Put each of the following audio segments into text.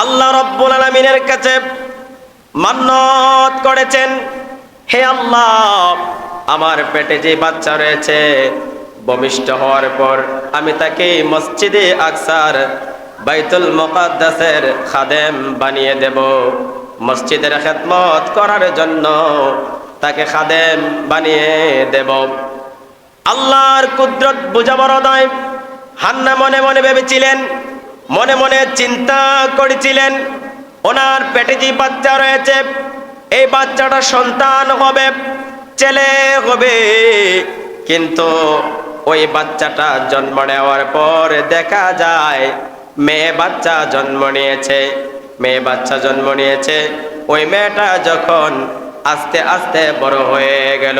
আল্লাহ রাব্বুল আলামিনের কাছে মান্নত করেছেন, হে আল্লাহ, আমার পেটে যে বাচ্চা রয়েছে ভূমিষ্ঠ হওয়ার পর আমি তাকে মসজিদে আকসার বাইতুল মুকাদ্দাসের খাদেম বানিয়ে দেব। মসজিদের খেদমত করার জন্য তাকে খাদেম বানিয়ে দেব। আল্লাহর কুদরত বুঝা বড় নয়। হান্না মনে মনে ভেবেছিলেন, মনে মনে চিন্তা করেছিলেন, ওনার পেটে যে বাচ্চা রয়েছে এই বাচ্চাটা সন্তান হবে, ছেলে হবে। কিন্তু ওই বাচ্চাটা জন্ম নেওয়ার পর দেখা যায় মেয়ে বাচ্চা জন্ম নিয়েছে। মেয়ে বাচ্চা জন্ম নিয়েছে। ওই মেয়েটা যখন আস্তে আস্তে বড় হয়ে গেল,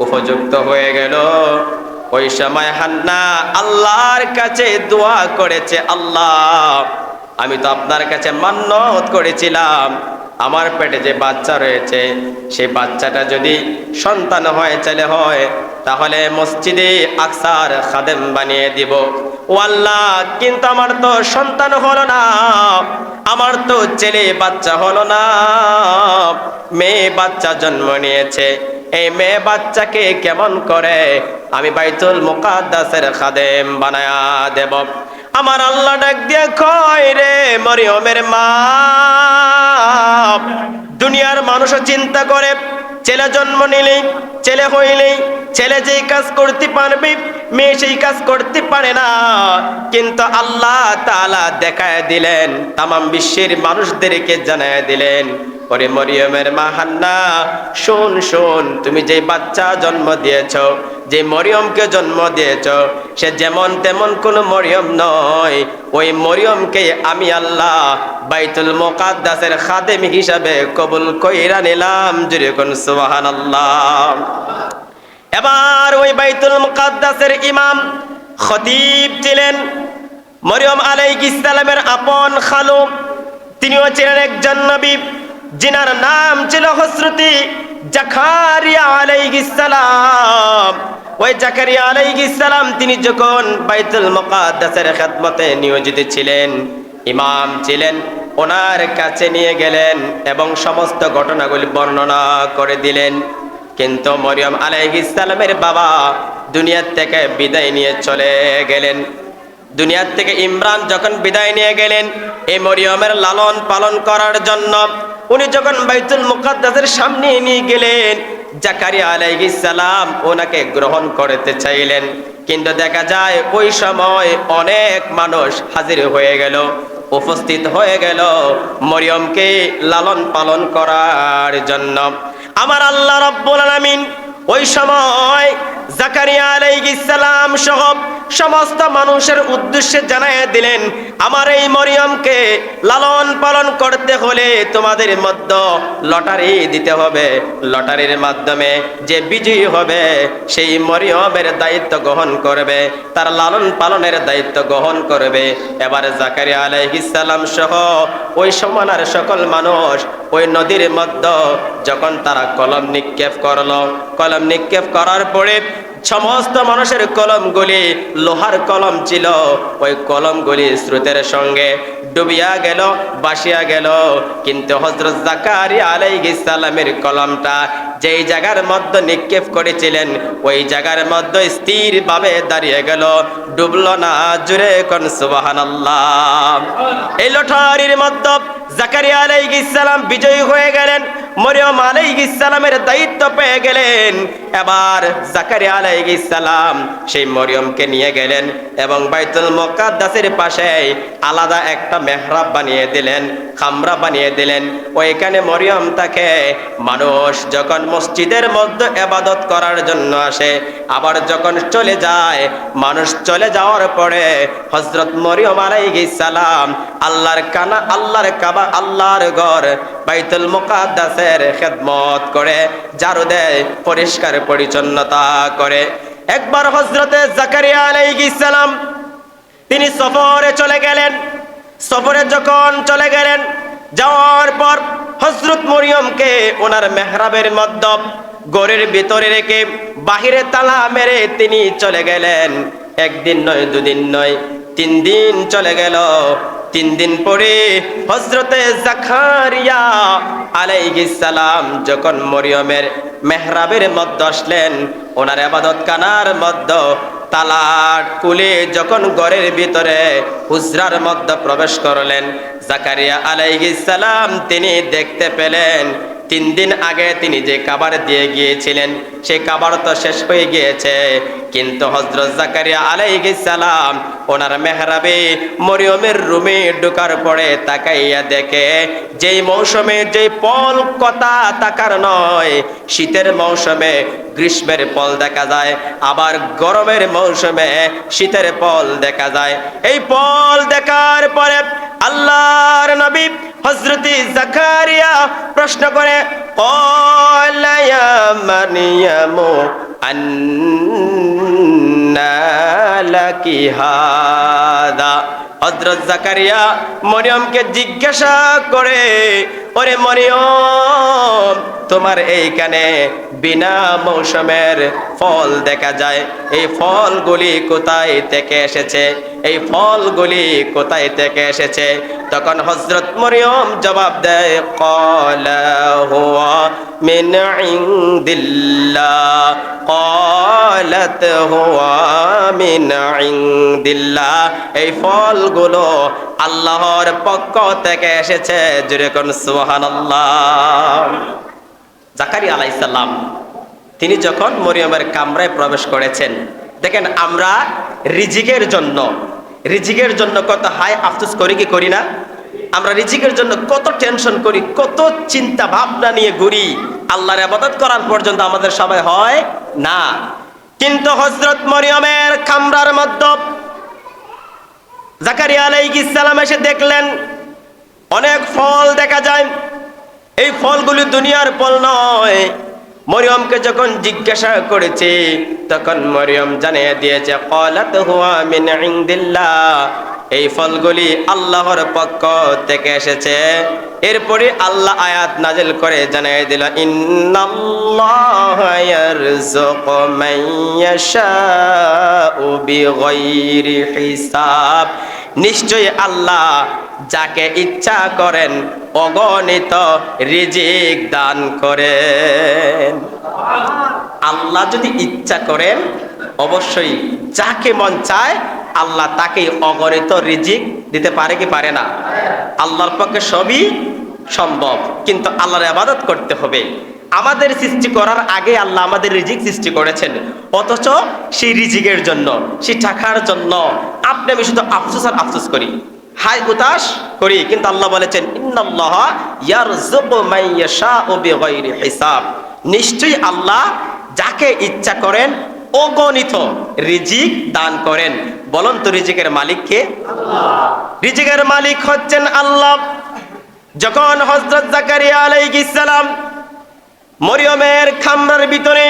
উপযুক্ত হয়ে গেল, ওই সময় হান্না আল্লাহর কাছে দোয়া করেছে, আল্লাহ, আমি তো আপনার কাছে মান্নত করেছিলাম আমার পেটে যে বাচ্চা রয়েছে সেই বাচ্চাটা যদি সন্তান হয়, ছেলে হয়, তাহলে মসজিদে আকসার খাদেম বানিয়ে দিব। ও আল্লাহ, কিন্তু আমার তো সন্তান হলো না, আমার তো ছেলে বাচ্চা হলো না, মেয়ে বাচ্চা জন্ম নিয়েছে। এই মেয়ে বাচ্চাকে কেমন করে আমি বাইতুল মুকাদ্দাসের খাদেম বানায়া দেব? আমার আল্লাহ ডাক দিয়ে কয়, রে মরিয়মের মা, দুনিয়ার মানুষও চিন্তা করে ছেলে জন্ম নিলেই, ছেলে হইলেই ছেলে যেই কাজ করতে পারবে মেয়ে সেই কাজ করতে পারে না। কিন্তু আল্লাহ তাআলা দেখায় দিলেন, তামাম বিশ্বের মানুষদেরকে জানায় দিলেন, ওরে মরিয়মের মা হান্না, শোন শোন, তুমি যে বাচ্চা জন্ম দিয়েছ, যে মরিয়মকে জন্ম দিয়েছ, সে যেমন তেমন কোন মরিয়ম নয়। ওই মরিয়মকে আমি আল্লাহ বাইতুল মুকাদ্দাসের খাদেম হিসাবে কবুল কইরা নিলাম। জোরে কোন সুবহানাল্লাহ। এবার ওই বাইতুল মুকাদ্দাসের ইমাম খতিব ছিলেন মরিয়ম আলাইহিস সালামের আপন খালু। তিনিও ছিলেন একজন নবী, যিনার নাম ছিল হযরতে জাকারিয়া আলাইহিস সালাম। ওই জাকারিয়া আলাইহিস সালাম তিনি যখন বাইতুল মুকাদ্দাসের খেদমতে নিয়োজিত ছিলেন, ইমাম ছিলেন, ওনার কাছে নিয়ে গেলেন এবং সমস্ত ঘটনাগুলি বর্ণনা করে দিলেন। কিন্তু মরিয়ম আলাইহিস সালামের বাবা দুনিয়ার থেকে বিদায় নিয়ে চলে গেলেন। দুনিয়ার থেকে ইমরান যখন বিদায় নিয়ে গেলেন, এই মরিয়মের লালন পালন করার জন্য উনি যখন বাইতুল মুকাদ্দাসের সামনে নিয়ে গেলেন, জাকারিয়া আলাইহিস সালাম ওনাকে গ্রহণ করতে চাইলেন। কিন্তু দেখা যায় ওই সময় অনেক মানুষ হাজির হয়ে গেল, উপস্থিত হয়ে গেল মরিয়মকে লালন পালন করার জন্য। আমার আল্লাহ রাব্বুল আলামিন ওই সময় জাকারিয়া আলাইহিস সালাম সহ সমস্ত মানুষের উদ্দেশ্যে জানায় দিলেন, আমার এই মরিয়মকে লালন পালন করতে হলে তোমাদের মধ্যে লটারি দিতে হবে। লটারির মাধ্যমে যে বিজয়ী হবে সেই মরিয়মের দায়িত্ব গ্রহণ করবে, তার লালন পালনের দায়িত্ব গ্রহণ করবে। এবার জাকারিয়া আলাইহিস সালাম সহ ওই সমানার সকল মানুষ ওই নদীর মধ্যে যখন তারা কলম নিক্ষেপ করলো, কলম নিক্ষেপ করার পরে সমস্ত মানুষের কলমগুলি লোহার কলম ছিল, ওই কলমগুলি স্রোতের সঙ্গে ডুবিয়া গেল, ভাসিয়া গেল। কিন্তু হযরত জাকারিয়া আলাইহিস সালামের কলমটা যেই জায়গার মধ্যে নিক্ষেপ করেছিলেন ওই জায়গার মধ্যে স্থিরভাবে দাঁড়িয়ে গেল, ডুবলো না। জোরে কোন সুবহানাল্লাহ। এই লটারির মধ্যে জাকারিয়া আলাইহিস সালাম বিজয়ী হয়ে গেলেন, মরিয়ম আলাইহিস সালামের দায়িত্ব পেয়ে গেলেন। এবার জাকারিয়া আলাইহিস সালাম সেই মরিয়মকে নিয়ে গেলেন এবং বাইতুল মুকাদ্দাসের পাশে আলাদা একটা মেহরাব বানিয়ে দিলেন, খামরা বানিয়ে দিলেন। ওইখানে মরিয়ম তাকে মানুষ যখন মসজিদের মধ্যে ইবাদত করার জন্য আসে, আবার যখন চলে যায়, মানুষ চলে যাওয়ার পরে হযরত মরিয়ম আলাইহিস সালাম আল্লাহর কাবা, আল্লাহর ঘর বাইতুল মুকাদ্দাসের খেদমত করে, ঝাড়ু দেয়, পরিষ্কার পরিচ্ছন্নতা করে। একবার হযরতে জাকারিয়া আলাইহিস সালাম তিনি সফরে চলে গেলেন। সফরে যখন চলে গেলেন, যাওয়ার পর হযরত মরিয়মকে ওনার মেহরাবের মধ্যে ঘরের ভিতরে রেখে বাহিরে তালা মেরে তিনি চলে গেলেন। একদিন নয়, দুদিন নয়, 3 দিন চলে গেল। 3 দিন পরে হযরতে জাকারিয়া আলাইহিস সালাম যখন মরিয়মের মেহরাবের মধ্যে আসলেন, ওনার ইবাদত খানার মধ্যে তালা খুলে যখন ঘরের ভিতরে হুজরার মধ্যে প্রবেশ করলেন, জাকারিয়া আলাইহিস সালাম তিনি দেখতে পেলেন 3 দিন আগে তিনি যে খাবার দিয়ে গিয়েছিলেন সেই খাবার তো শেষ হয়ে গিয়েছে। কিন্তু হযরত জাকারিয়া আলাইহিস সালাম ওনার মেহরাবে মরিয়মের রুমে ঢোকার পরে তাকাইয়া দেখে যেই মৌসুমে যেই ফল কথা তাকার নয়, শীতের মৌসুমে গ্রীষ্মের ফল দেখা যায়, আবার গরমের মৌসুমে শীতের ফল দেখা যায়। এই ফল দেখার পরে আল্লাহর নবী হযরত জাকারিয়া প্রশ্ন করে, ক্বালা ইয়া মারইয়ামু আন্না লাকি হাদা। হযরত জাকারিয়া মরিয়মকে জিজ্ঞাসা করে, ওরে মরিয়ম, তোমার এইখানে বিনা মৌসুমের ফল দেখা যায়, এই ফলগুলি কোথায় থেকে এসেছে? এই ফলগুলি কোথায় থেকে এসেছে? তখন হযরত মরিয়ম জবাব দেয়, ক্বালা হুয়া মিন ইনদিল্লাহ, ক্বালাত হুয়া মিন ইনদিল্লাহ। এই ফলগুলো আল্লাহর পক্ষ থেকে এসেছে। জোরে কোন সুবহানাল্লাহ। জাকারিয়া আলাইহিস সালাম তিনি যখন মরিয়মের কামরায় প্রবেশ করেছেন, দেখেন আমরা রিজিকের জন্য কত হায় আফসোস করি কি করি না? আমরা রিজিকের জন্য কত টেনশন করি, কত চিন্তা ভাবনা নিয়ে ঘুরি, আল্লাহর ইবাদত করার পর্যন্ত আমাদের সময় হয় না। কিন্তু হযরত মরিয়মের কামরার মধ্যে জাকারিয়া আলাইহিস সালাম এসে দেখলেন অনেক ফল দেখা যায়। এই ফলগুলি দুনিয়ার ফল নয়। মরিয়মকে যখন জিজ্ঞাসা করেছে তখন মরিয়ম জানিয়ে দিয়েছে, ক্বালাত হুয়া মিন ইনদিল্লাহ, এই ফলগুলি আল্লাহর পক্ষ থেকে এসেছে। এরপরে আল্লাহ আয়াত নাজিল করে জানিয়ে দিল, ইন্নাল্লাহা ইয়ারযুকু মান ইয়াশাউ বিগাইরি হিসাব। নিশ্চয়ই আল্লাহ যাকে ইচ্ছা করেন অগণিত রিজিক দান করেন। আল্লাহ যদি ইচ্ছা করেন অবশ্যই যাকে মন চায় আল্লাহ তাকে অগণিত রিজিক দিতে পারে কি পারে না? আল্লাহর পক্ষে সবই সম্ভব, কিন্তু আল্লাহর ইবাদত করতে হবে। আমাদের সৃষ্টি করার আগে আল্লাহ আমাদের রিজিক সৃষ্টি করেছেন, অথচ সেই রিজিকের জন্য, সেই টাকার জন্য আপনি আমি শুধু আফসোস আর আফসোস করি, হায় হুতাশ করি। কিন্তু আল্লাহ বলেছেন, ইন্নাল্লাহা ইয়ারযুকু মান ইয়াশাউ বিগাইরি হিসাব। নিশ্চয়ই আল্লাহ যাকে ইচ্ছা করেন অগণিত রিজিক দান করেন। বলুন তো রিজিকের মালিক কে? আল্লাহ। রিজিকের মালিক হচ্ছেন আল্লাহ। যখন হযরত জাকারিয়া আলাইহিস সালাম মরিয়মের কামরার ভিতরে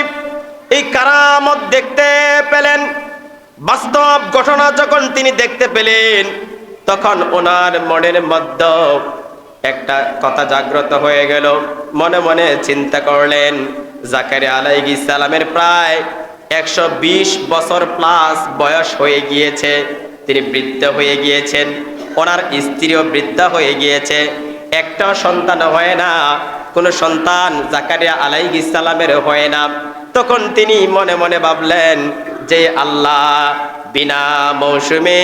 এই কারামত দেখতে পেলেন, বাস্তব ঘটনা যখন তিনি দেখতে পেলেন, তখন ওনার মনের মধ্যে একটা কথা জাগ্রত হয়ে গেল। মনে মনে চিন্তা করলেন, জাকারিয়া আলাইহিস সালামের প্রায় 120 বছর প্লাস বয়স হয়ে গিয়েছে, তিনি বৃদ্ধ হয়ে গিয়েছেন, ওনার স্ত্রীও বৃদ্ধা হয়ে গিয়েছে, একটা সন্তান হয় না, কোনো সন্তান জাকারিয়া আলাইহিস সালামের হয় না। তখন তিনি মনে মনে ভাবলেন যে আল্লাহ বিনা মৌসুমে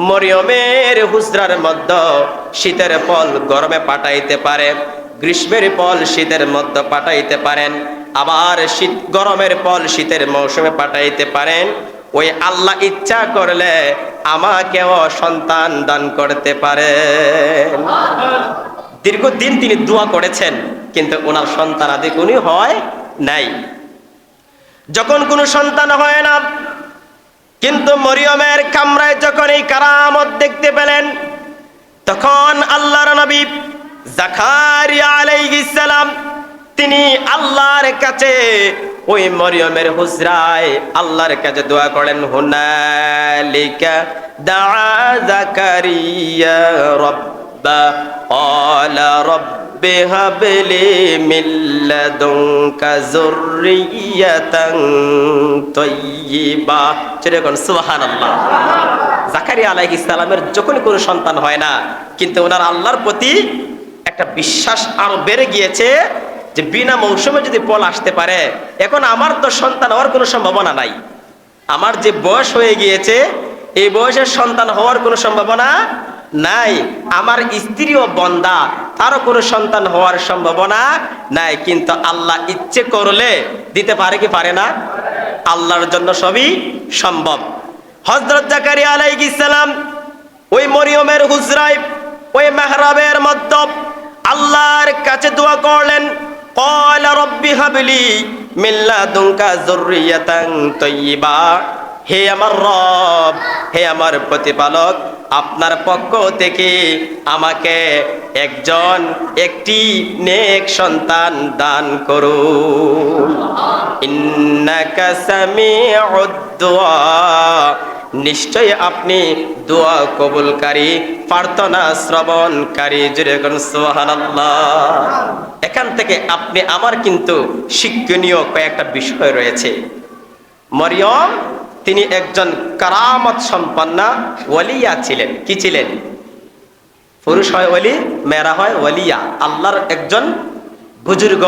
মরিয়মের হুজরার মধ্যে শীতের ফল গরমে পাঠাইতে পারে, গ্রীষ্মের ফল শীতের মধ্যে পাঠাইতে পারেন, আবার শীত গরমের ফল শীতের মৌসুমে পাঠাইতে পারেন। ওই আল্লাহ ইচ্ছা করলে আমাকেও সন্তান দান করতে পারেন। দীর্ঘদিন তিনি দোয়া করেছেন, কিন্তু ওনার সন্তান আদি কোনো হয় নাই। যখন কোনো সন্তান হয় না, কিন্তু মরিয়মের কামরায় যখন এই কারামত দেখতে পেলেন, তখন আল্লাহর নবী জাকারিয়া আলাইহিস সালাম তিনি আল্লাহর কাছে ওই মরিয়মের হুজরায় আল্লাহর কাছে দোয়া করেন, হুনালিকা দা জাকারিয়া قال رب هب لي من لدنك ذرية طيبة সুবহানাল্লাহ। জাকারিয়া আলাইহিস সালামের যখন কোনো সন্তান হয় না, কিন্তু ওনার আল্লাহর প্রতি একটা বিশ্বাস আরো বেড়ে গিয়েছে যে বিনা মৌসুমে যদি ফল আসতে পারে, এখন আমার তো সন্তান হওয়ার কোনো সম্ভাবনা নাই, আমার যে বয়স হয়ে গিয়েছে এই বয়সের সন্তান হওয়ার কোনো সম্ভাবনা নাই, আমার স্ত্রীও বন্দা, তারও কোনো সন্তান হওয়ার সম্ভাবনা নাই, কিন্তু আল্লাহ ইচ্ছে করলে দিতে পারে কি পারে না? আল্লাহর জন্য সবই সম্ভব। হযরত জাকারিয়া আলাইহিস সালাম ওই মরিয়মের হুজরায় ওই মেহরাবের মধ্যে আল্লাহর কাছে দোয়া করলেন, قال رب هب لي من لدنك ذرية طيبة। হে আমার রব, হে আমার প্রতিপালক, আপনার পক্ষ থেকে আমাকে একটি নেক সন্তান দান করুন। ইন্নাকা সামিউদ দুআ, নিশ্চয় আপনি দোয়া কবুলকারী, প্রার্থনা শ্রবণকারী। জোরে বলুন সুবহানাল্লাহ। এখান থেকে আপনি আমার কিন্তু শিক্ষণীয় কয়েকটা বিষয় রয়েছে। মরিয়ম তিনি একজন কারামত সম্পন্না ওলিয়া ছিলেন। কি ছিলেন? পুরুষ হয় ওলি, মেয়েরা হয় ওলিয়া। আল্লাহর একজন বুজুর্গ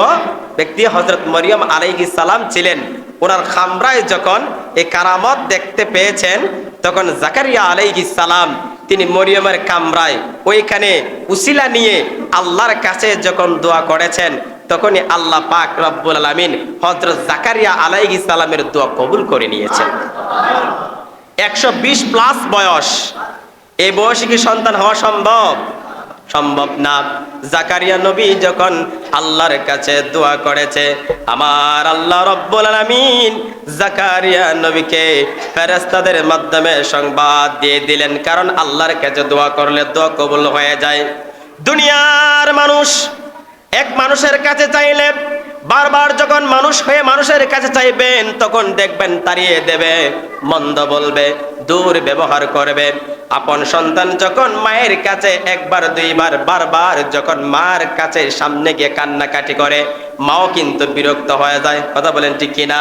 ব্যক্তি হযরত মরিয়ম আলাইহিস সালাম ছিলেন। ওনার খামরায় যখন এই কারামত দেখতে পেয়েছেন, তখন জাকারিয়া আলাইহিস সালাম তিনি মরিয়মের কামরায় ওইখানে উসিলা নিয়ে আল্লাহর কাছে যখন দোয়া করেছেন, তখনই আল্লাহ পাক রব্বুল আলামিন হযরত জাকারিয়া আলাইহিস সালামের দোয়া কবুল করে নিয়েছেন। 120 প্লাস বয়স, এই বয়সে কি সন্তান হওয়া সম্ভব? সম্ভব না। জাকারিয়া নবী যখন আল্লাহর কাছে দোয়া করেছে, আমার আল্লাহ রব্বুল আলামিন জাকারিয়া নবীকে ফেরেশতাদের মাধ্যমে সংবাদ দিয়ে দিলেন, কারণ আল্লাহর কাছে দোয়া করলে দোয়া কবুল হয়ে যায়। দুনিয়ার মানুষ এক মানুষের কাছে চাইলে বারবার যখন মানুষ হয়ে মানুষের কাছে চাইবেন, তখন দেখবেন তাড়িয়ে দেবে, মন্দ বলবে, দূর ব্যবহার করবে। আপন সন্তান যখন মায়ের কাছে একবার দুইবার বারবার যখন মার কাছে সামনে গিয়ে কান্নাকাটি করে, মাও কিন্তু বিরক্ত হয়ে যায়। কথা বলেন ঠিক কিনা?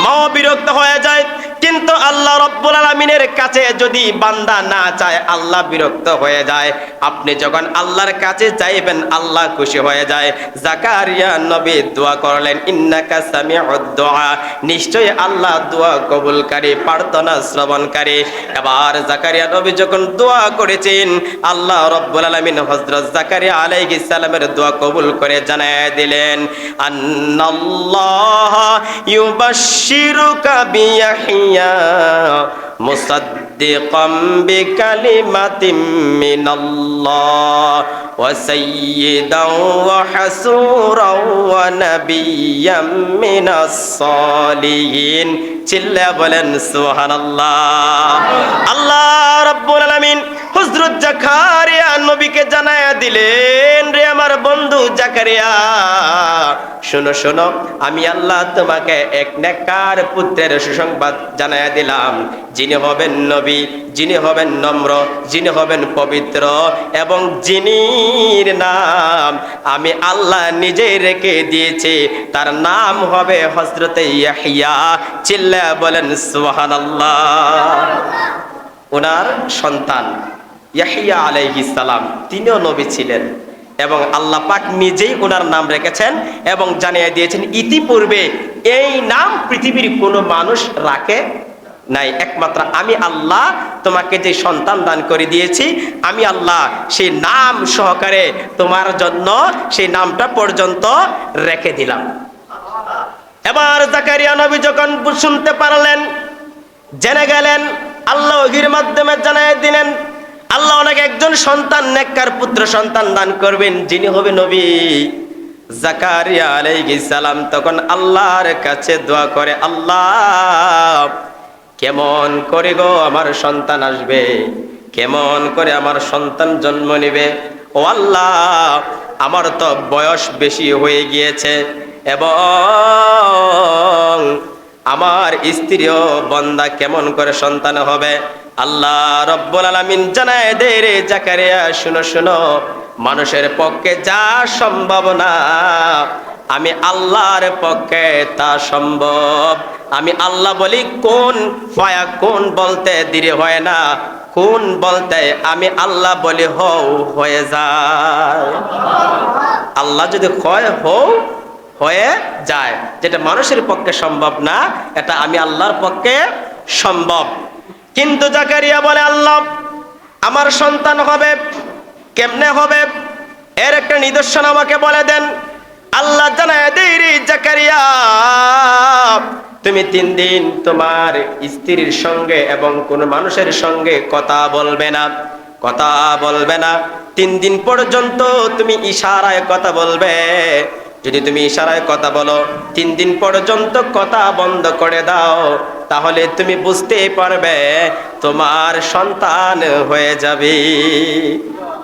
মাও বিরক্ত হয়ে যায়। কিন্তু আল্লাহ রব্বুল আলামিনের কাছে যদি বান্দা না চায়, আল্লাহ বিরক্ত হয়ে যায়। আপনি যখন আল্লাহর কাছে চাইবেন, আল্লাহ খুশি হয়ে যায়। জাকারিয়া নবী দোয়া করলেন, ইন্নাকা সামিউদ দুআ, নিশ্চয়ই আল্লাহ দোয়া কবুলকারী, প্রার্থনা শ্রবণকারী। এবার জাকারিয়া নবী যখন দোয়া করেছেন, আল্লাহ রব্বুল আলামিন হযরত জাকারিয়া আলাইহিস সালামের দোয়া কবুল করে জানায় দিলেন, আন্নাল্লাহা ইউবাশশিরুকা বিয়াহইয়া মুসাদ্দিকাম বিকালিমাতিম মিনাল্লাহ ওয়া সাইয়্যিদান ওয়া হাসূরান ওয়া নাবিয়্যাম মিনাস সালিহিন। চিল্লা বলেন সুবহানাল্লাহ। আল্লাহ রাব্বুল আলামিন হযরত জাকারিয়া নবীকে জানায়া দিলেন, রে আমার বন্ধু জাকারিয়া, শোনো শোনো, আমি আল্লাহ তোমাকে এক নেককার পুত্রের সুসংবাদ জানায়া দিলাম, যিনি হবেন নবী, যিনি হবেন নম্র, যিনি হবেন পবিত্র, এবং যিনির নাম আমি আল্লাহ নিজেই রেখে দিয়েছি, তার নাম হবে হযরত ইয়াহইয়া। চিল্লা বলেন সুবহানাল্লাহ। ওনার সন্তান ইয়াহইয়া আলাইহিস সালাম তিনিও নবী ছিলেন, এবং আল্লাহ পাক নিজেই ওনার নাম রেখেছেন এবং জানিয়ে দিয়েছেন, ইতিপূর্বে এই নাম পৃথিবীর কোনো মানুষ রাখে নাই, একমাত্র আমি আল্লাহ তোমাকে যে সন্তান দান করে দিয়েছি, আমি আল্লাহ সেই নাম সহকারে তোমার জন্য সেই নামটা পর্যন্ত রেখে দিলাম। এবার জাকারিয়া নবী যখন শুনতে পারলেন, জেনে গেলেন, আল্লাহ ওহীর মাধ্যমে জানিয়ে দিলেন, আল্লাহ ওনাকে একজন সন্তান, নেককার পুত্র সন্তান দান করবেন, যিনি হবে নবী। জাকারিয়া আলাইহিস সালাম তখন আল্লাহর কাছে দোয়া করে, আল্লাহ কেমন করে গো আমার সন্তান আসবে, কেমন করে আমার সন্তান জন্ম নেবে? ও আল্লাহ, আমার তো বয়স বেশি হয়ে গিয়েছে এবং আমার স্ত্রীও বন্দা, কেমন করে সন্তান হবে? আল্লাহ রব্বুল আলামিন জানায় দে রে জাকারিয়া, শুনো শুনো, মানুষের পক্ষে যা সম্ভব না আমি আল্লাহর পক্ষে তা সম্ভব। আমি আল্লাহ বলি কোন, ফায়াকুন বলতে দেরি হয় না, কোন বলতে আমি আল্লাহ বলি হও হয়ে যায়। আল্লাহ যদি কয় হও হয়ে যায়, যেটা মানুষের পক্ষে সম্ভব না এটা আমি আল্লাহর পক্ষে সম্ভব। কিন্তু জাকারিয়া বলে, আল্লাহ আমার সন্তান হবে কেমনে হবে, এর একটা নিদর্শন আমাকে বলে দেন। আল্লাহ জানায় দেই রে জাকারিয়া, তুমি 3 দিন তোমার স্ত্রীর সঙ্গে এবং কোন মানুষের সঙ্গে কথা বলবে না, কথা বলবে না। 3 দিন পর্যন্ত তুমি ইশারায় কথা বলবে। যদি তুমি ইশারায় কথা বলো, 3 দিন পর্যন্ত কথা বন্ধ করে দাও, তাহলে তুমি বুঝতে পারবে তোমার সন্তান হয়ে যাবে।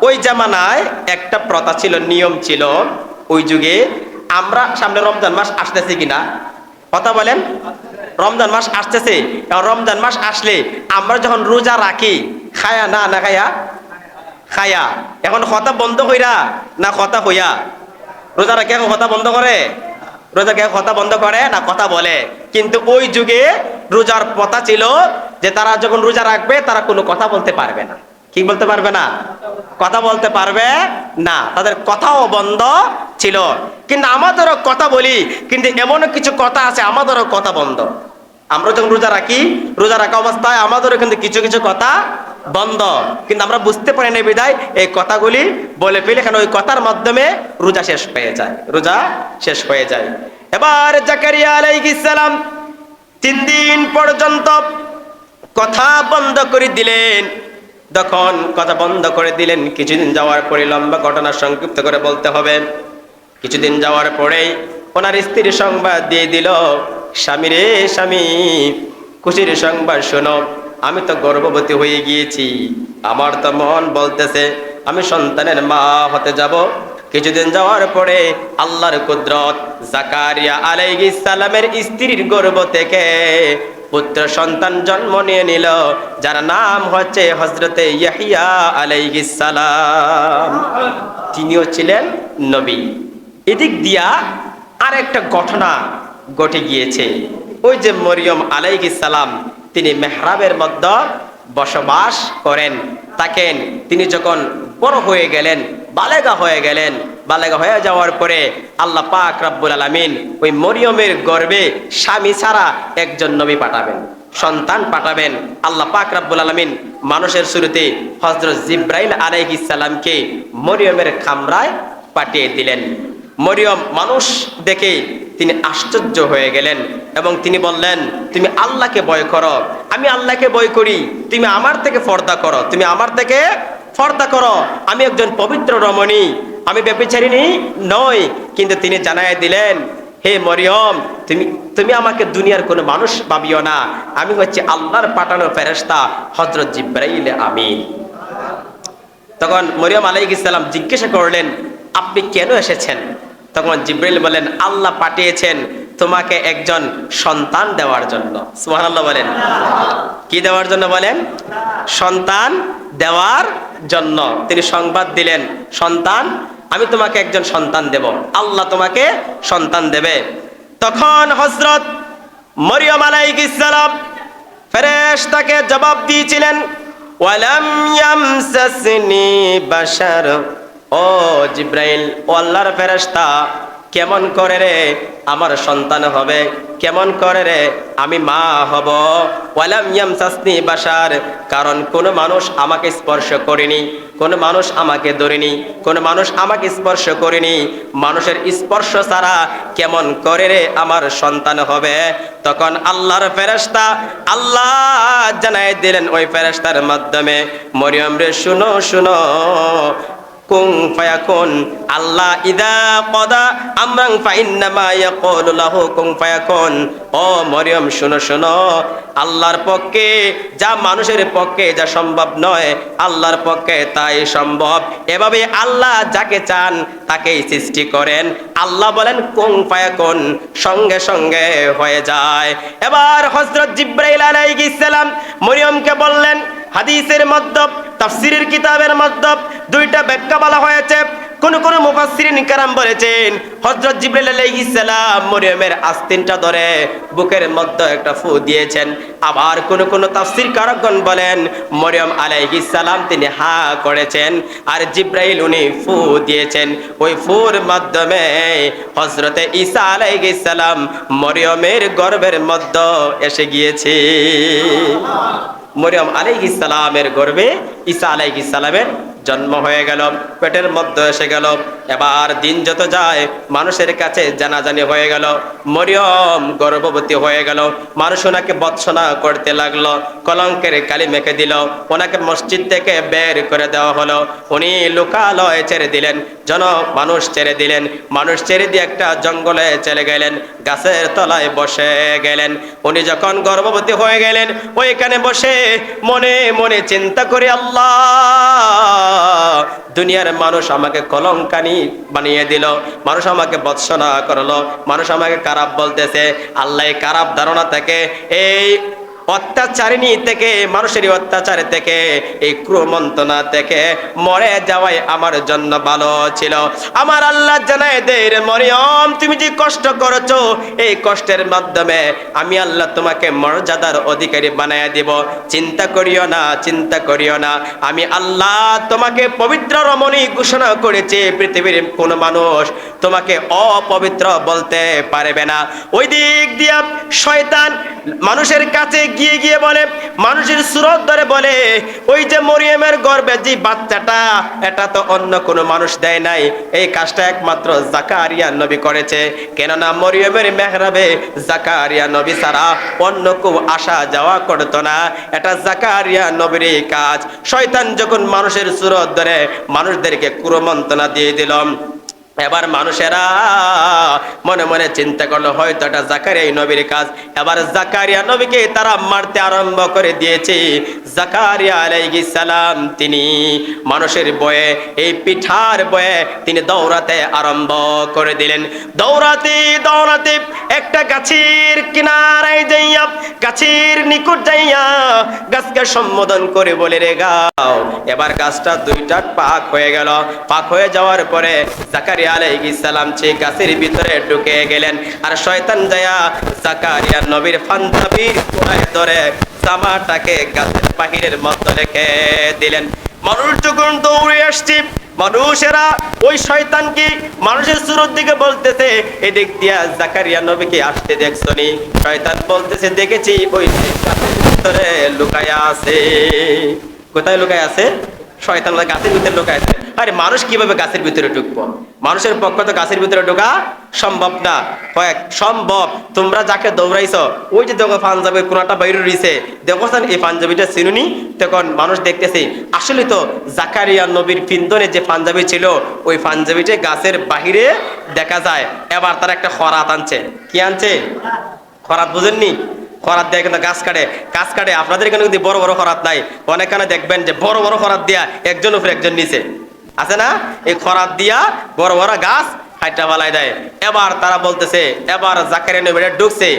ওই জামানায় একটা প্রথা ছিল, নিয়ম ছিল ওই যুগে। আমরা সামনে রমজান মাস আসতেছে কিনা কথা বলেন, রমজান মাস আসতেছে। রমজান মাস আসলে আমরা যখন রোজা রাখি, খায়া না না খায়া খায়া, এখন কথা বন্ধ হইরা না কথা হইয়া? রোজা রাখে এখন কথা বন্ধ করে? রোজা কে কথা বন্ধ করে না কথা বলে? কিন্তু ওই যুগে রোজার প্রথা ছিল যে তারা যখন রোজা রাখবে তারা কোনো কথা বলতে পারবে না। কি বলতে পারবে না? কথা বলতে পারবে না, তাদের কথাও বন্ধ ছিল। কিন্তু আমাদেরও কথা বলি, কিন্তু এমন কিছু কথা আছে আমাদেরও কথা বন্ধ। আমরা যখন রোজা রাখি, রোজা রাখা অবস্থায় আমাদেরও কিন্তু কিছু কিছু কথা বন্ধ, কিন্তু আমরা বুঝতে পারি না বিধায় এই কথাগুলি বলে ফেলে, কেন ওই কথার মাধ্যমে রোজা শেষ হয়ে যায়, রোজা শেষ হয়ে যায়। এবার জাকারিয়া আলাইহিস সালাম 3 দিন পর্যন্ত কথা বন্ধ করে দিলেন। তখন কথা বন্ধ করে দিলেন। কিছুদিন যাওয়ার পরে, লম্বা ঘটনা সংক্ষিপ্ত করে বলতে হবে, কিছুদিন যাওয়ার পরেই ওনার স্ত্রীর সংবাদ দিয়ে দিল, স্বামী রে স্বামী, খুশির সংবাদ শোনো, আমি তো গর্ভবতী হয়ে গিয়েছি, আমার তো মন বলতেছে আমি সন্তানের মা হতে যাব। কিছুদিন যাওয়ার পরে আল্লাহর কুদরত, জাকারিয়া আলাইহিস সালামের স্ত্রীর গর্ভ থেকে পুত্র সন্তান জন্ম নিয়ে নিল, যার নাম হচ্ছে হযরতে ইয়াহইয়া আলাইহিস সালাম। তিনিও ছিলেন নবী। এদিক দিয়া আরেকটা ঘটনা ঘটে গিয়েছে। ওই যে মরিয়ম আলাইহিস সালাম, তিনি মেহরাবের মধ্যে বসবাস করেন থাকেন। তিনি যখন বড় হয়ে গেলেন, বালেগা হয়ে গেলেন, বালেগা হয়ে যাওয়ার পরে আল্লাহ পাক রব্বুল আলামিন ওই মরিয়মের গর্ভে স্বামী ছাড়া একজন নবী পাঠাবেন, সন্তান পাঠাবেন। আল্লাহ পাক রব্বুল আলামিন মানুষের শুরুতে হযরত জিবরাইল আলাইহিস সালামকে মরিয়মের খামরায় পাঠিয়ে দিলেন। মরিয়ম মানুষ দেখে তিনি আশ্চর্য হয়ে গেলেন এবং তিনি বললেন, তুমি আল্লাহকে ভয় করো, আমি আল্লাহকে ভয় করি, তুমি আমার থেকে পর্দা করো, তুমি আমার থেকে পর্দা করো, আমি একজন পবিত্র রমণী, আমি ব্যভিচারিণী নই। কিন্তু তিনি জানায় দিলেন, হে মরিয়ম, তুমি আমাকে দুনিয়ার কোনো মানুষ ভাবিও না, আমি হচ্ছে আল্লাহর পাঠানো ফেরেশতা হযরত জিবরাইল আমিন। তখন মরিয়ম আলাইহিস সালাম জিজ্ঞাসা করলেন, আপনি কেন এসেছেন? তখন জিবরাইল বলেন, আল্লাহ পাঠিয়েছেন তোমাকে একজন সন্তান দেওয়ার জন্য। সুবহানাল্লাহ বলেন। কি দেওয়ার জন্য বলেন? সন্তান দেওয়ার জন্য। তিনি সংবাদ দিলেন, সন্তান, আমি তোমাকে একজন সন্তান দেব, আল্লাহ তোমাকে সন্তান দেবে। তখন হযরত মরিয়ম আলাইহিস সালাম ফেরেশতাকে জবাব দিয়েছিলেন, ওয়ালাম ইয়ামসাসনি বাশার, ও জিবরাইল, ও আল্লাহর ফেরেশতা, কেমন করে রে আমার সন্তান হবে, কেমন করে রে আমি মা হব? ওয়ালাম ইয়ামসাসনি বাশার, কারণ কোন মানুষ আমাকে স্পর্শ করেনি, কোন মানুষ আমাকে ধরেনি, কোন মানুষ আমাকে স্পর্শ করেনি, মানুষের স্পর্শ ছাড়া কেমন করে রে আমার সন্তান হবে? তখন আল্লাহর ফেরেশতা আল্লাহ জানাই দিলেন ওই ফেরেশতার মাধ্যমে, মরিয়ম রে শুনো শুনো, কুন ফায়াকুন, আল্লাহ ইদা কদা আমরান ফাইন্নামা ইয়াকুলু লাহু কুন ফায়াকুন। ও মরিয়ম শুনো শুনো, আল্লাহর পক্ষে যা মানুষের পক্ষে যা সম্ভব নয়, আল্লাহর পক্ষে তাই সম্ভব। এভাবে আল্লাহ যাকে চান তাকেই সৃষ্টি করেন। আল্লাহ বলেন কুন ফায়াকুন, সঙ্গে সঙ্গে হয়ে যায়। এবার হযরত জিবরাইল আলাইহিস সালাম মরিয়মকে বললেন, হাদিসের মধ্যে তাফসীরের কিতাবের মধ্যে দুইটা ব্যাখ্যা বলা হয়েছে। কোন কোন মুফাসসিরিন কিরাম বলেছেন হযরত জিবরাইল আলাইহিস সালাম মরিয়মের আস্তিনটা ধরে বুকের মধ্যে একটা ফু দিয়েছেন। আবার কোন কোন তাফসীরকারগণ বলেন মরিয়ম আলাইহিস সালাম তিনি হা করেছেন আর জিবরাইল উনি ফু দিয়েছেন। ওই ফুর মাধ্যমে হযরত ঈসা আলাইহিস সালাম মরিয়মের গর্ভের মধ্যে এসে গিয়েছে। মরিয়ম আলাইহিস সালামের গর্ভে ঈসা আলাইহিস সালামের জন্ম হয়ে গেল, পেটের মধ্যে এসে গেল। এবার দিন যত যায় মানুষের কাছে জানাজানি হয়ে গেল, মরিয়ম গর্ভবতী হয়ে গেল। মানুষ ওনাকে বৎসনা করতে লাগলো, কলঙ্কের কালি মেখে দিল, ওনাকে মসজিদ থেকে বের করে দেওয়া হলো। উনি লোকালয়ে ছেড়ে দিলেন, মানুষ ছেড়ে দিলেন। মানুষ ছেড়ে দিয়ে একটা জঙ্গলে চলে গেলেন, গাছের তলায় বসে গেলেন। উনি যখন গর্ভবতী হয়ে গেলেন ওইখানে বসে মনে মনে চিন্তা করে, আল্লাহ দুনিয়ার মানুষ আমাকে কলঙ্কানি বানিয়ে দিল, মানুষ আমাকে বৎসনা করলো, মানুষ আমাকে খারাপ বলতেছে। আল্লাহ খারাপ ধারণা থেকে, এই অত্যাচারিণী থেকে, মানুষের অত্যাচার থেকে, এই ক্রুমন্তনা থেকে মরে যাওয়াই আমার জন্য ভালো ছিল। আমার আল্লাহ জানায় দে রে মরিয়ম, তুমি যে কষ্ট করেছো এই কষ্টের মাধ্যমে আমি আল্লাহ তোমাকে মর্যাদার অধিকারী বানায় দিব। চিন্তা করিও না, চিন্তা করিও না, আমি আল্লাহ তোমাকে পবিত্র রমণী ঘোষণা করেছি। পৃথিবীর কোন মানুষ তোমাকে অপবিত্র বলতে পারবে না। ওই দিক দিয়া শয়তান মানুষের কাছে গিয়ে গিয়ে বলে, মানুষের সুরত ধরে বলে, ওই যে মরিয়মের গর্ভে যে বাচ্চাটা এটা তো অন্য কোনো মানুষ দেয় নাই, এই কাজটা একমাত্র জাকারিয়া নবী করেছে। কেননা মরিয়মের মেহরাবে জাকারিয়া নবী ছাড়া অন্য কেউ আসা যাওয়া করতো না, এটা জাকারিয়া নবীর কাজ। শয়তান যখন মানুষের সুরত ধরে মানুষদেরকে কুমন্ত্রণা দিয়ে দিল, এবার মানুষেরা মনে মনে চিন্তা করলো হয়তো এটা জাকারিয়া নবীর কাজ। এবার জাকারিয়া নবীকে তারা মারতে আরম্ভ করে দিয়েছে। জাকারিয়া আলাইহিস সালাম তিনি মানুষের বয়ে, এই পিঠার বয়ে তিনি দৌড়াতে আরম্ভ করে দিলেন। দৌড়াতে দৌড়াতে একটা গাছের কিনারায় যাইয়া, গাছের নিকট যাইয়া গাছকে সম্বোধন করে বলে, রে গাও। এবার গাছটা দুইটা পাক হয়ে গেল। পাক হয়ে যাওয়ার পরে জাকারিয়া আলাইহিস সালাম সেই গাছের ভিতরে ঢুকে গেলেন। আর শয়তান যায়া জাকারিয়া নবীর পাঞ্জাবির কোণায় ধরে জামাটাকে গাছের বাহিরের মধ্যে রেখে দিলেন। মানুষ যখন দৌড়ে আসছে, মানুষেরা ওই শয়তানকে মানুষের সুরত দিকে বলতেছে, এদিক দিয়া জাকারিয়া নবীকে আসতে দেখছনি? শয়তান বলতেছে, দেখেছি, ওই গাছের ভিতরে লুকায়া আছে। কোথায় লুকায় আছে? শয়তান গাছের ভিতরে লুকায় আছে। আরে মানুষ কিভাবে গাছের ভিতরে ঢুকবো? মানুষের পক্ষে তো গাছের ভিতরে ঢোকা সম্ভব না। সম্ভব, তোমরা যাকে দৌড়াইছো ওই যে দেখো পাঞ্জাবির কোনাটা বাইরে রয়েছে, দেখো এই পাঞ্জাবিটা চিনুনি? তখন মানুষ দেখতেছে আসলে তো জাকারিয়া নবীর পিন্দনে যে পাঞ্জাবি ছিল ওই পাঞ্জাবিটা গাছের বাহিরে দেখা যায়। এবার তারা একটা খরাত আনছে। কি আনছে? খরাত, বুঝেননি? খরাত দিয়ে কিন্তু গাছ কাটে। আপনাদের এখানে যদি বড় বড় খরাত নাই, অনেকখানে দেখবেন যে বড় বড় খরাত দিয়া একজন উপরে একজন নিচে আছে না, এই খরাত দিয়া বড় বড় গাছ হাইটা বালাই দেয়। এবার তারা বলতেছে, এবার জাকারিয়া নবী ঢুকছে,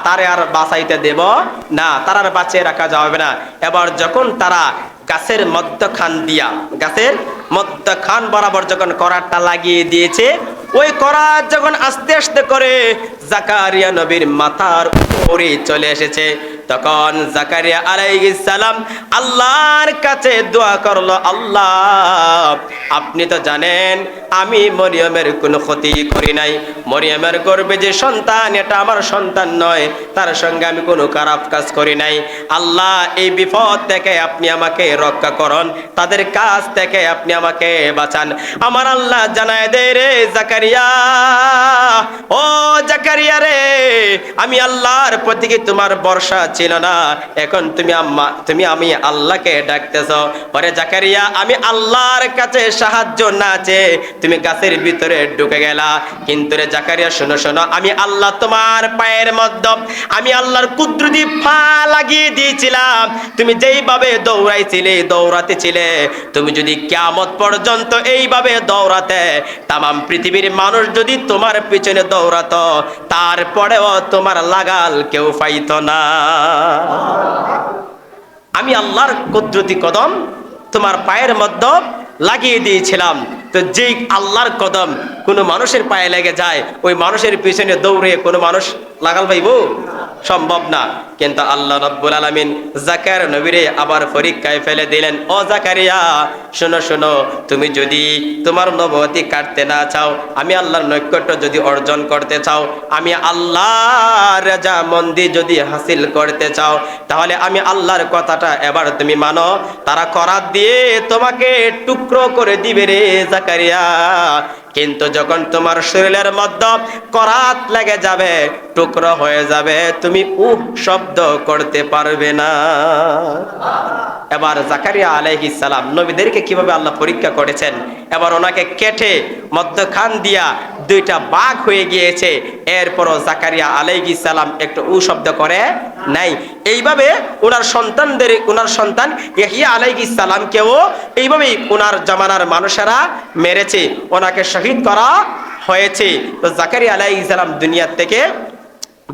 তারে আর বাঁচাইতে দেব না, তার আর বাঁচিয়ে রাখা যাবে না। এবার যখন তারা গাছের মধ্যখান বরাবর যখন করাতটা লাগিয়ে দিয়েছে, ওই করাত যখন আস্তে আস্তে করে জাকারিয়া নবীর মাথার উপরে চলে এসেছে, তখন জাকারিয়া আলাইহিস সালাম আল্লাহর কাছে দোয়া করলো, আল্লাহ আপনি তো জানেন আমি মরিয়মের কোনো ক্ষতি করি নাই, মরিয়মের গর্ভে যে সন্তান এটা আমার সন্তান নয়, তার সঙ্গে আমি কোনো খারাপ কাজ করি নাই। আল্লাহ এই বিপদ থেকে আপনি আমাকে রক্ষা করুন, তাদের কাছ থেকে আপনি আমাকে বাঁচান। আমার আল্লাহ জানায় দে রে জাকারিয়া, ও জাকারিয়া রে, আমি আল্লাহর প্রতি কি তোমার ভরসা ছিল না? এখন তুমি আমি আল্লাহকে ডাকতেছ। ওরে জাকারিয়া, আমি আল্লাহর কাছে সাহায্য না চেয়ে তুমি গাছের ভিতরে ঢুকে গেলা। কিন্তু রে জাকারিয়া শোনো শোনো, আমি আল্লাহ তোমার পায়ের মধ্যে আমি আল্লাহর কুদরতি পা লাগিয়ে দিয়েছিলাম। তুমি যেইভাবে দৌড়াতে ছিলে, তুমি যদি কিয়ামত পর্যন্ত এইভাবে দৌড়াতে, তামাম পৃথিবীর মানুষ যদি তোমার পিছনে দৌড়াতো, তারপরেও তোমার লাগাল কেউ পাইতো না। আমি আল্লাহর কুদরতি কদম তোমার পায়ের মধ্যে লাগিয়ে দিয়েছিলাম। তো যেই আল্লাহর কদম কোনো মানুষের পায়ে লেগে যায়, ওই মানুষের পিছনে দৌড়ে কোনো মানুষ লাগাল পাইব? সম্ভব না। কিন্তু আল্লাহ রাব্বুল আলামিন জাকারিয়া নবীরে আবার পরীক্ষায় ফেলে দিলেন। ও জাকারিয়া, শোনো শোনো, তুমি যদি তোমার নবুয়তি কাটতে না চাও, আমি আল্লাহর নৈকট্য যদি অর্জন করতে চাও, আমি আল্লাহর রাজামন্দি যদি হাসিল করতে চাও, তাহলে আমি আল্লাহর কথাটা এবার তুমি মানো। তারা করাত দিয়ে তোমাকে টুকরো করে দিবে রে জাকারিয়া, কিন্তু যখন তোমার শরীরের মধ্যে করাত লেগে যাবে, টুকরো হয়ে যাবে, তুমি শব্দ করতে পারবে না। এবার জাকারিয়া আলাইহিস সালাম নবীদেরকে কিভাবে আল্লাহ পরীক্ষা করেছেন, এবার ওনাকে কেটে মধ্যখান দিয়া দুইটা ভাগ হয়ে গিয়েছে। এরপরও জাকারিয়া আলাইহিস সালাম একটু শব্দ করে নাই। এইভাবে ওনার সন্তান ইয়াহইয়া আলাইহিস সালামকেও এইভাবেই ওনার জামানার মানুষেরা মেরেছে, ওনাকে শহীদ করা হয়েছে। তো জাকারিয়া আলাইহিস সালাম দুনিয়া থেকে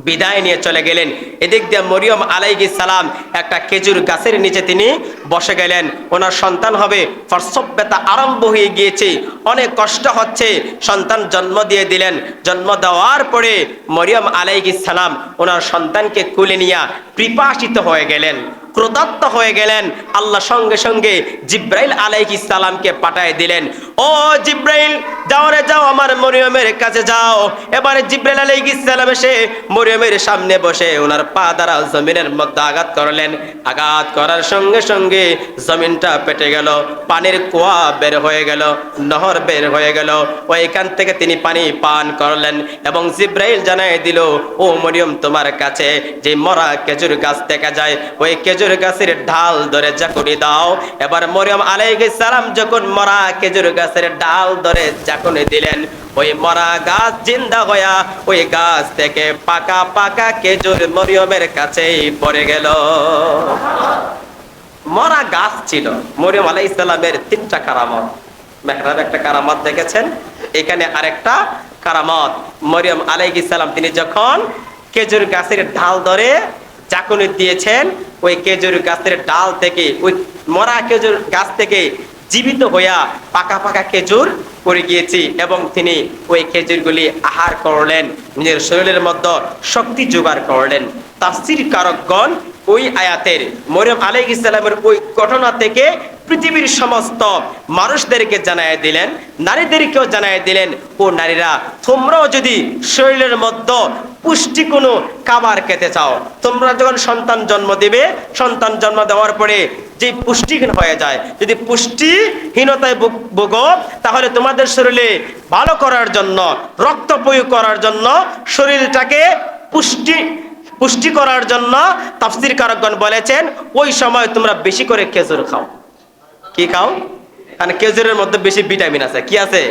বিদায় নিয়ে চলে গেলেন। এদিক দিয়ে মরিয়ম আলাইহিস সালাম একটা খেজুর গাছের নিচে তিনি বসে গেলেন। ওনার সন্তান হবে, প্রসবব্যথা আরম্ভ হয়ে গিয়েছে, অনেক কষ্ট হচ্ছে। সন্তান জন্ম দিয়ে দিলেন। জন্ম দেওয়ার পরে মরিয়ম আলাইহিস সালাম ওনার সন্তানকে কুলে নিয়ে পিপাসিত হয়ে গেলেন, ক্রোধান্বিত হয়ে গেলেন। আল্লাহ সঙ্গে সঙ্গে জিব্রাইল আলাইহিস সালামকে পাঠিয়ে দিলেন। ও জিব্রাইল, যাও রে যাও, আমার মরিয়মের কাছে যাও। এবারে জিব্রাইল আলাইহিস সালাম এসে মরিয়মের সামনে বসে ওনার পা দ্বারা জমিনের মধ্যে আঘাত করলেন। আঘাত করার সঙ্গে সঙ্গে জমিনটা পেটে গেল, পানির কুয়া বের হয়ে গেল, নহর বের হয়ে গেল। ওইখান থেকে তিনি পানি পান করলেন এবং জিব্রাইল জানাই দিল, ও মরিয়ম, তোমার কাছে যে মরা খেজুর গাছ দেখা যায়, ওই খেজুর গাছের ডাল ধরে জাকুনি দাও। এবার মরিয়ম আলাইহিস সালাম যখন মরা খেজুর গাছের ডাল ধরে জাকুনি দিলেন, ওই মরা গাছ জিন্দা হইয়া ওই গাছ থেকে পাকা পাকা খেজুর মরিয়মের কাছেই পড়ে গেল। মরা গাছ ছিল। মরিয়ম আলাইহিস সালামের তিনটা কারামত। মেহরাব একটা কারামত দেখেছেন, এখানে আরেকটা কারামত। মরিয়ম আলাইহিস সালাম তিনি যখন খেজুর গাছের ডাল ধরে চাকুনি দিয়েছেন, ওই খেজুর গাছের ডাল থেকে, ওই মরা খেজুর গাছ থেকে জীবিত হইয়া পাকা পাকা খেজুর পড়ে গিয়েছে এবং তিনি ওই খেজুরগুলি আহার করলেন, নিজের শরীরের মধ্যে শক্তি জোগাড় করলেন। তাফসীর কারকগণ ওই আয়াতের মরিয়ম আলাইহিস সালামের ওই ঘটনা থেকে পৃথিবীর সমস্ত মানুষদেরকে জানায় দিলেন, নারীদেরকেও জানায় দিলেন, ও নারীরা, তোমরাও যদি শরীরের মধ্যে পুষ্টি কোনো খাবার খেতে চাও, তোমরা যখন সন্তান জন্ম দেবে, সন্তান জন্ম দেওয়ার পরে যে পুষ্টিহীন হয়ে যায়, যদি পুষ্টিহীনতায় ভোগো, তাহলে তোমাদের শরীরে ভালো করার জন্য, রক্ত প্রয়োগ করার জন্য, শরীরটাকে পুষ্টি করার জন্য তাফসীর কারকগণ বলেছেন, ওই সময় তোমরা বেশি করে খেজুর খাও। কি খাও? কারণ খেজুরের মধ্যে বেশি ভিটামিন আছে। কি আছে?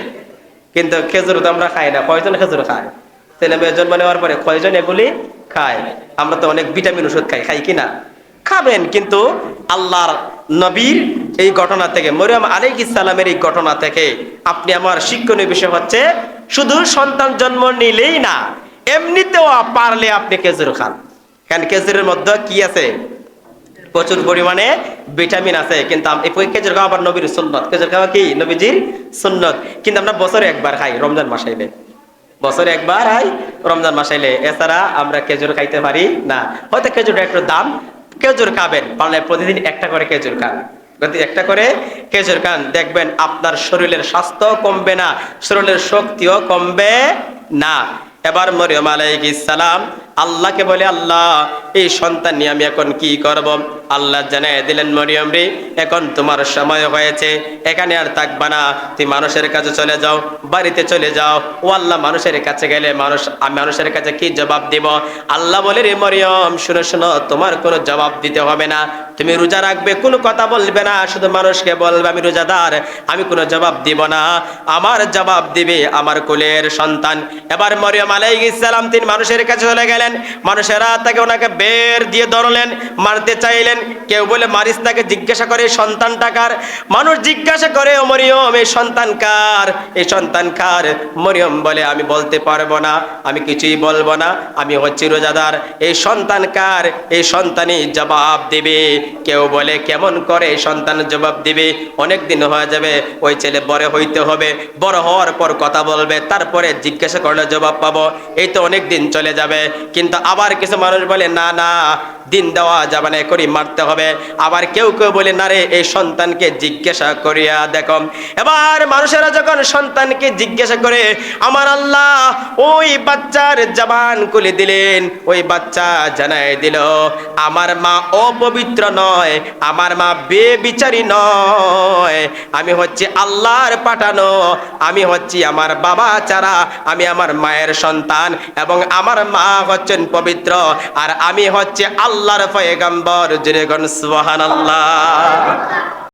কিন্তু খেজুর তো আমরা খাই না। কয়জন খেজুর খায়? ছেলে মেয়ে জন্ম নেওয়ার পরে কয়জন এগুলি খায়? আমরা তো অনেক ভিটামিন ওষুধ খাই কিনা? খাবেন, কিন্তু আল্লাহর নবীর এই ঘটনা থেকে, মরিয়ম আলাইহিস সালামের এই ঘটনা থেকে আপনি আমার শিক্ষণীয় বিষয় হচ্ছে, শুধু সন্তান জন্ম নিলেই না, এমনিতেও পারলে আপনি খেজুর খান। কারণ খেজুরের মধ্যে কি আছে? প্রচুর পরিমাণে ভিটামিন আছে। কিন্তু এই খেজুর খাওয়া আবার নবীর সুন্নত। খেজুর খাওয়া কি নবীজির সুন্নত। কিন্তু আমরা বছরে একবার খাই, রমজান মাস আইলে। বছরে একবার খাই রমজান মাস আইলে, এছাড়া আমরা খেজুর খাইতে পারি না। হয়তো খেজুরটা একটু দাম, খেজুর খাবেন, পারলে প্রতিদিন একটা করে খেজুর খান, একটা করে খেজুর খান, দেখবেন আপনার শরীরের স্বাস্থ্য কমবে না, শরীরের শক্তিও কমবে না। এবার মরিয়ম আলাইহিস সালাম আল্লাহকে বলে, আল্লাহ, এই সন্তান নিয়ে আমি এখন কি করব? আল্লাহ জানাই দিলেন, মরিয়ম রে, এখন তোমার সময় হয়েছে, এখানে আর থাকবা না, তুমি মানুষের কাছে চলে যাও, বাড়িতে চলে যাও। ও আল্লাহ, মানুষের কাছে গেলে আমি মানুষের কাছে কি জবাব দিব? আল্লাহ বলে, রে মরিয়ম, শুনো শুনো, তোমার কোনো জবাব দিতে হবে না, তুমি রোজা রাখবে, কোনো কথা বলবে না, শুধু মানুষকে বলবে আমি রোজাদার, আমি কোনো জবাব দিব না, আমার জবাব দিবে আমার কোলের সন্তান। এবার মরিয়ম আলাইহিস সালাম তিনি মানুষের কাছে চলে গেলেন। চাইলেন, মানুষেরা তাকে ওনাকে বের দিয়ে ধরলেন, মারতে চাইলেন। কেউ বলে মারিস, তাকে জিজ্ঞাসা করে সন্তানটা কার। মানুষ জিজ্ঞাসা করে, ও মরিয়ম, এই সন্তান কার, এই সন্তান কার? মরিয়ম বলে, আমি বলতে পারবো না, আমি কিছুই বলবো না, আমি হচ্ছি রোজাদার। এই সন্তান কার? এই সন্তানই জবাব দেবে। কেউ বলে, কেমন করে এই সন্তান জবাব দিবে? অনেক দিন হয়ে যাবে, ওই ছেলে বড় হইতে হবে, বড় হওয়ার পর কথা বলবে, তারপরে জিজ্ঞাসা করলে জবাব পাবো, এই তো অনেক দিন চলে যাবে। কিন্তু আবার কিছু মানুষ বলে, না না, দিন দেওয়া যাবে না, করি মারতে হবে। আবার কেউ কেউ বলে, না রে, এই সন্তানকে জিজ্ঞাসা করিয়া দেখো। এবার মানুষেরা যখন সন্তানকে জিজ্ঞাসা করে, আমার আল্লাহ ওই বাচ্চার জবান খুলে দিলেন। ওই বাচ্চা জানাই দিল, আমার মা অপবিত্র নয়, আমার মা বেবিচারী নয়, আমি হচ্ছে আল্লাহর পাঠানো, আমি হচ্ছি আমার বাবা ছাড়া, আমি আমার মায়ের সন্তান, এবং আমার মা হচ্ছেন পবিত্র, আর আমি হচ্ছে আল্লাহর পয়গম্বর। জোরে বলুন সুবহানাল্লাহ।